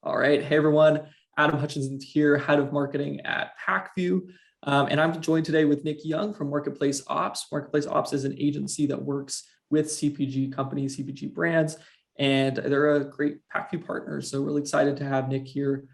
All right. Hey, everyone. Adam Hutchinson here, head of marketing at Pacvue. And I'm joined today with Nick Young from MarketplaceOps. MarketplaceOps is an agency that works with CPG companies, CPG brands, and they're a great Pacvue partner. So really excited to have Nick here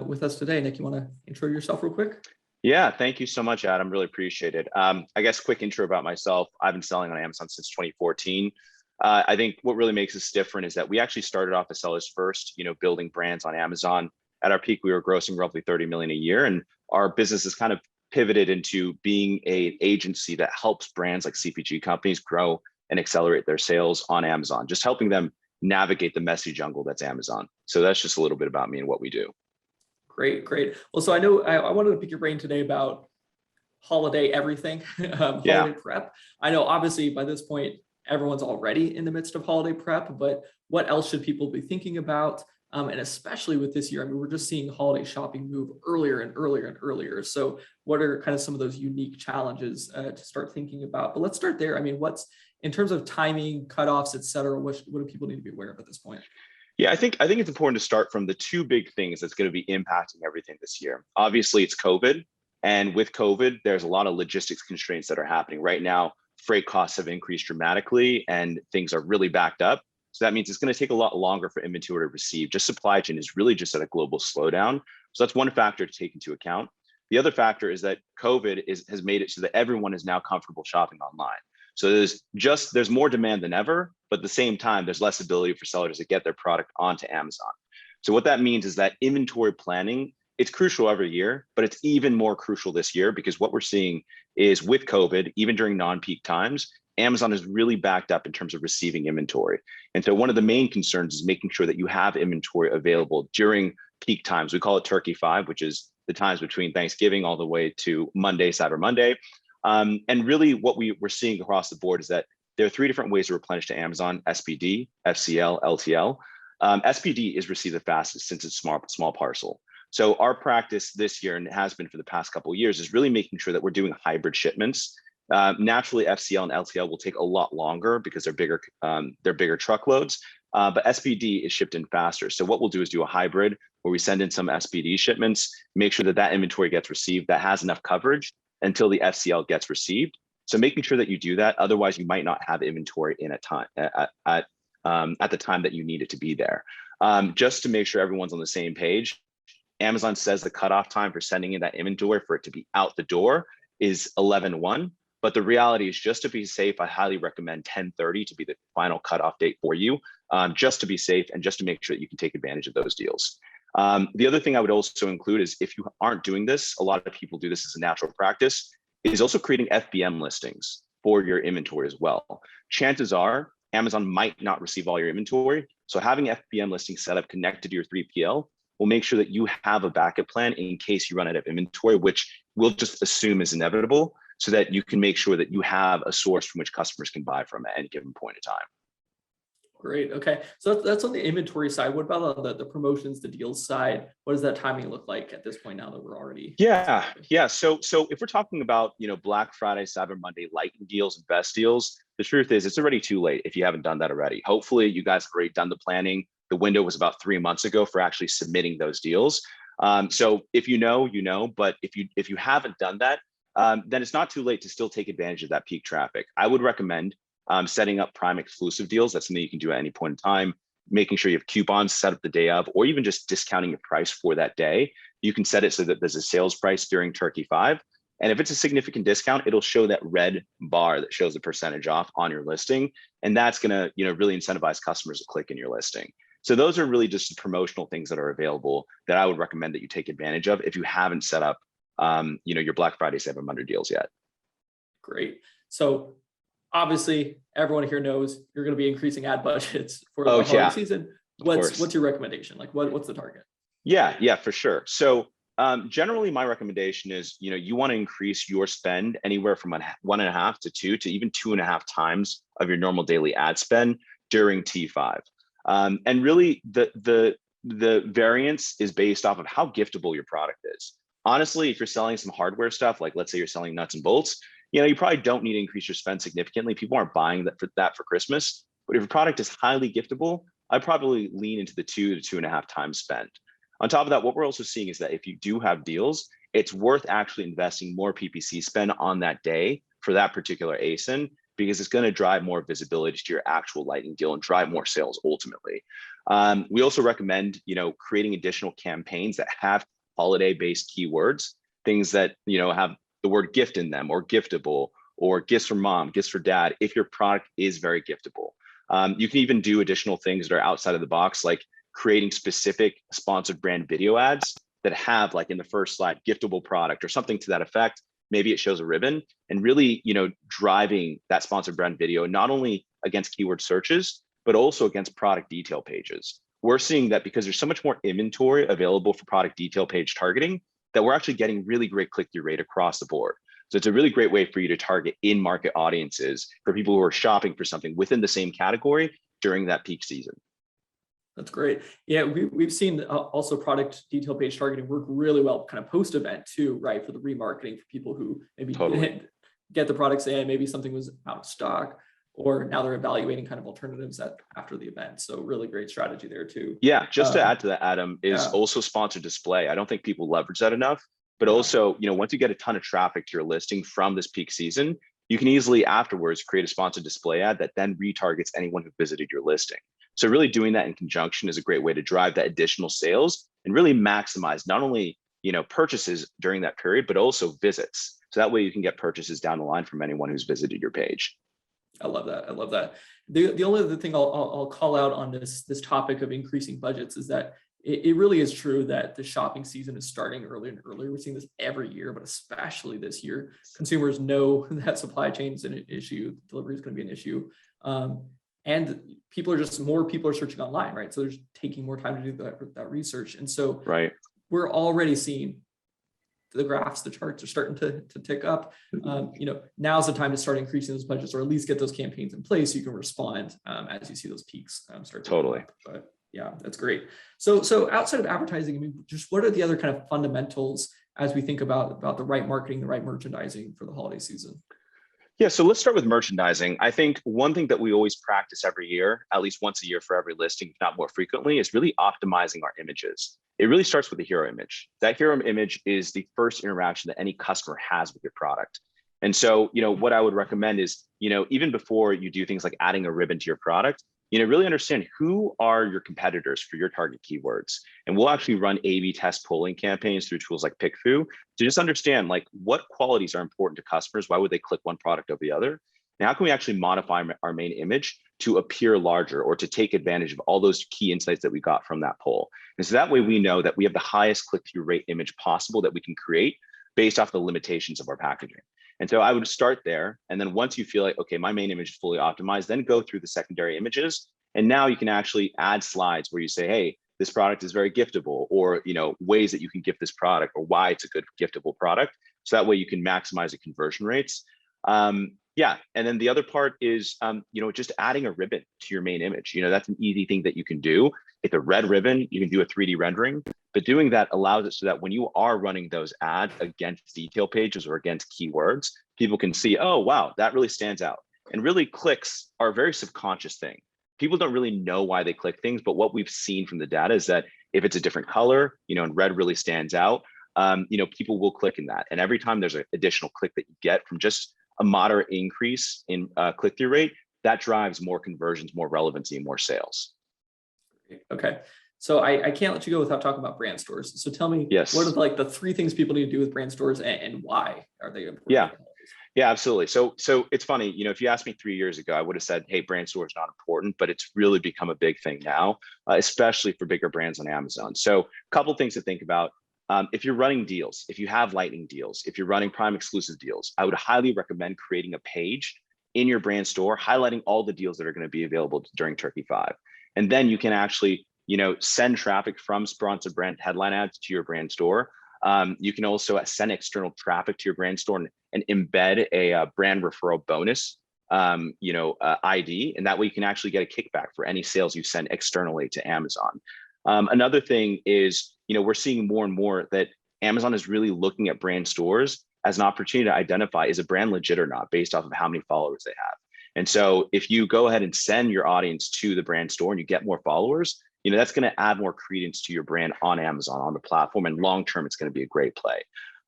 with us today. Nick, you want to intro yourself real quick? Yeah, thank you so much, Adam. Really appreciate it. I guess quick intro about myself. I've been selling on Amazon since 2014. I think what really makes us different is that we actually started off as sellers first, building brands on Amazon. At our peak, we were grossing roughly 30 million a year, and our business has kind of pivoted into being an agency that helps brands like CPG companies grow and accelerate their sales on Amazon, just helping them navigate the messy jungle that's Amazon. So that's just a little bit about me and what we do. Great, great. Well, so I know I wanted to pick your brain today about holiday everything, holiday prep. I know obviously by this point, everyone's already in the midst of holiday prep, but what else should people be thinking about? And especially with this year, I mean, we're just seeing holiday shopping move earlier and earlier and earlier. So what are kind of some of those unique challenges to start thinking about? But let's start there. I mean, what's in terms of timing, cutoffs, et cetera, what do people need to be aware of at this point? Yeah, I think it's important to start from the two big things that's going to be impacting everything this year. Obviously, it's COVID. And with COVID, there's a lot of logistics constraints that are happening right now. Freight costs have increased dramatically and things are really backed up. So that means it's going to take a lot longer for inventory to receive. Just supply chain is really just at a global slowdown. So that's one factor to take into account. The other factor is that COVID has made it so that everyone is now comfortable shopping online. So there's more demand than ever, but at the same time, there's less ability for sellers to get their product onto Amazon. So what that means is that inventory planning, it's crucial every year, but it's even more crucial this year because what we're seeing is with COVID, even during non-peak times, Amazon is really backed up in terms of receiving inventory. And so one of the main concerns is making sure that you have inventory available during peak times. We call it Turkey 5, which is the times between Thanksgiving all the way to Monday, Cyber Monday. And really what we're seeing across the board is that there are three different ways to replenish to Amazon: SPD, FCL, LTL. SPD is received the fastest since it's small parcel. So our practice this year, and it has been for the past couple of years, is really making sure that we're doing hybrid shipments. Naturally, FCL and LTL will take a lot longer because they're bigger truckloads, but SPD is shipped in faster. So what we'll do is do a hybrid where we send in some SPD shipments, make sure that that inventory gets received, that has enough coverage until the FCL gets received. So making sure that you do that, otherwise you might not have inventory in at the time that you need it to be there. Just to make sure everyone's on the same page, Amazon says the cutoff time for sending in that inventory for it to be out the door is 11/1. But the reality is, just to be safe, I highly recommend 10/30 to be the final cutoff date for you, just to be safe and just to make sure that you can take advantage of those deals. The other thing I would also include is if you aren't doing this, a lot of people do this as a natural practice, is also creating FBM listings for your inventory as well. Chances are Amazon might not receive all your inventory. So having FBM listings set up connected to your 3PL will make sure that you have a backup plan in case you run out of inventory, which we'll just assume is inevitable, so that you can make sure that you have a source from which customers can buy from at any given point in time. Great. Okay. So that's on the inventory side. What about on the promotions, the deals side? What does that timing look like at this point now that we're already? Yeah. So if we're talking about, Black Friday, Cyber Monday, lightning deals and best deals, the truth is it's already too late if you haven't done that already. Hopefully you guys have already done the planning. The window was about 3 months ago for actually submitting those deals. So if you know, but if you haven't done that, then it's not too late to still take advantage of that peak traffic. I would recommend setting up Prime exclusive deals. That's something you can do at any point in time, making sure you have coupons set up the day of, or even just discounting your price for that day. You can set it so that there's a sales price during Turkey 5. And if it's a significant discount, it'll show that red bar that shows the percentage off on your listing. And that's going to, really incentivize customers to click in your listing. So those are really just the promotional things that are available that I would recommend that you take advantage of if you haven't set up your Black Friday, Cyber Monday deals yet. Great. So obviously everyone here knows you're going to be increasing ad budgets for the holiday season. What's your recommendation? Like what's the target? Yeah, for sure. So generally my recommendation is, you want to increase your spend anywhere from 1.5 to 2 to even 2.5 times of your normal daily ad spend during T5. And really the variance is based off of how giftable your product is. Honestly, if you're selling some hardware stuff, like let's say you're selling nuts and bolts, you probably don't need to increase your spend significantly. People aren't buying that for Christmas. But if your product is highly giftable, I'd probably lean into the 2 to 2.5 times spend. On top of that, what we're also seeing is that if you do have deals, it's worth actually investing more PPC spend on that day for that particular ASIN, because it's going to drive more visibility to your actual lightning deal and drive more sales ultimately. We also recommend, creating additional campaigns that have holiday-based keywords, things that, have the word gift in them, or giftable, or gifts for mom, gifts for dad, if your product is very giftable. You can even do additional things that are outside of the box, like creating specific sponsored brand video ads that have, like in the first slide, giftable product or something to that effect. Maybe it shows a ribbon, and really, driving that sponsored brand video, not only against keyword searches, but also against product detail pages. We're seeing that because there's so much more inventory available for product detail page targeting, that we're actually getting really great click-through rate across the board. So it's a really great way for you to target in-market audiences for people who are shopping for something within the same category during that peak season. That's great. Yeah, we've seen also product detail page targeting work really well kind of post-event too, right? For the remarketing for people who maybe didn't get the products in, maybe something was out of stock, or now they're evaluating kind of alternatives after the event. So really great strategy there too. Yeah, just to add to that, Adam, is also sponsored display. I don't think people leverage that enough, but also, once you get a ton of traffic to your listing from this peak season, you can easily afterwards create a sponsored display ad that then retargets anyone who visited your listing. So really doing that in conjunction is a great way to drive that additional sales and really maximize not only, purchases during that period, but also visits. So that way you can get purchases down the line from anyone who's visited your page. I love that. I love that. The only other thing I'll call out on this topic of increasing budgets is that it really is true that the shopping season is starting earlier and earlier. We're seeing this every year, but especially this year. Consumers know that supply chain is an issue, delivery is going to be an issue. And more people are searching online, right? So they're taking more time to do that research. And so we're already seeing the graphs, the charts are starting to tick up. Now's the time to start increasing those budgets, or at least get those campaigns in place so you can respond as you see those peaks start. Totally. But yeah, that's great. So outside of advertising, I mean, just what are the other kind of fundamentals as we think about the right marketing, the right merchandising for the holiday season? Yeah, so let's start with merchandising. I think one thing that we always practice every year, at least once a year for every listing, if not more frequently, is really optimizing our images. It really starts with the hero image. That hero image is the first interaction that any customer has with your product. And so, what I would recommend is, even before you do things like adding a ribbon to your product, really understand who are your competitors for your target keywords. And we'll actually run A/B test polling campaigns through tools like Pacvue to just understand what qualities are important to customers. Why would they click one product over the other? And how can we actually modify our main image to appear larger, or to take advantage of all those key insights that we got from that poll? And so that way we know that we have the highest click-through rate image possible that we can create based off the limitations of our packaging. And so I would start there. And then once you feel like, okay, my main image is fully optimized, then go through the secondary images. And now you can actually add slides where you say, hey, this product is very giftable, or ways that you can gift this product, or why it's a good giftable product. So that way you can maximize the conversion rates. Yeah, and then the other part is, just adding a ribbon to your main image. That's an easy thing that you can do. It's a red ribbon. You can do a 3D rendering, but doing that allows it so that when you are running those ads against detail pages or against keywords, people can see, oh, wow, that really stands out. And really, clicks are a very subconscious thing. People don't really know why they click things, but what we've seen from the data is that if it's a different color, and red really stands out, people will click in that. And every time there's an additional click that you get from just a moderate increase in click-through rate, that drives more conversions, more relevancy, and more sales. Okay. So I can't let you go without talking about brand stores. So tell me, what are the three things people need to do with brand stores, and why are they important? Yeah, absolutely. So it's funny, if you asked me 3 years ago, I would have said, hey, brand store is not important, but it's really become a big thing now, especially for bigger brands on Amazon. So a couple of things to think about. If you're running deals, if you have lightning deals, if you're running Prime exclusive deals, I would highly recommend creating a page in your brand store, highlighting all the deals that are going to be available during Turkey 5. And then you can actually, send traffic from sponsored brand headline ads to your brand store. You can also send external traffic to your brand store and embed a brand referral bonus, ID, and that way you can actually get a kickback for any sales you send externally to Amazon. Another thing is, we're seeing more and more that Amazon is really looking at brand stores as an opportunity to identify, is a brand legit or not, based off of how many followers they have. And so if you go ahead and send your audience to the brand store and you get more followers, that's going to add more credence to your brand on Amazon, on the platform, and long term, it's going to be a great play.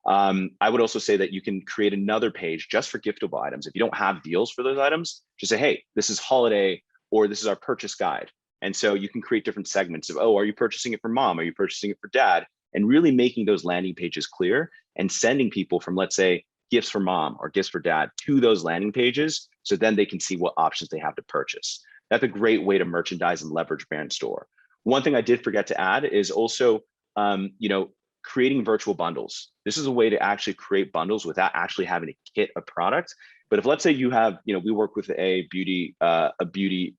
I would also say that you can create another page just for giftable items. If you don't have deals for those items, just say, hey, this is holiday, or this is our purchase guide. And so you can create different segments of, oh, are you purchasing it for mom? Are you purchasing it for dad? And really making those landing pages clear and sending people from, let's say, gifts for mom or gifts for dad to those landing pages, so then they can see what options they have to purchase. That's a great way to merchandise and leverage brand store. One thing I did forget to add is also, creating virtual bundles. This is a way to actually create bundles without actually having to kit a product. But if, let's say, you have, we work with a beauty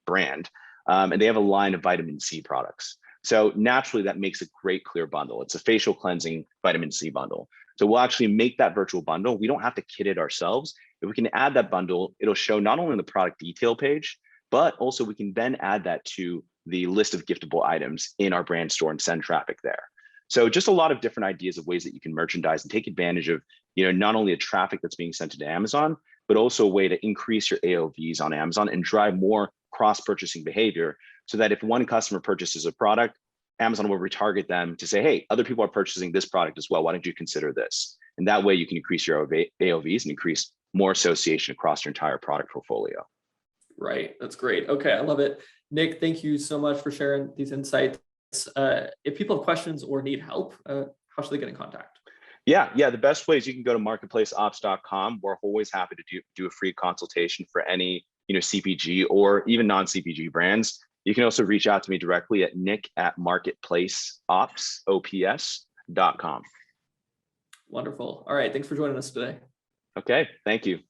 brand, and they have a line of vitamin C products. So naturally, that makes a great clear bundle. It's a facial cleansing vitamin C bundle. So we'll actually make that virtual bundle. We don't have to kit it ourselves. If we can add that bundle, it'll show not only the product detail page, but also we can then add that to the list of giftable items in our brand store and send traffic there. So just a lot of different ideas of ways that you can merchandise and take advantage of, not only the traffic that's being sent to Amazon, but also a way to increase your AOVs on Amazon and drive more cross-purchasing behavior, so that if one customer purchases a product, Amazon will retarget them to say, hey, other people are purchasing this product as well. Why don't you consider this? And that way you can increase your AOVs and increase more association across your entire product portfolio. Right. That's great. Okay. I love it. Nick, thank you so much for sharing these insights. If people have questions or need help, how should they get in contact? Yeah. The best way is you can go to MarketplaceOps.com. We're always happy to do a free consultation for any CPG or even non-CPG brands. You can also reach out to me directly at nick@MarketplaceOps.com. Wonderful. All right. Thanks for joining us today. Okay. Thank you.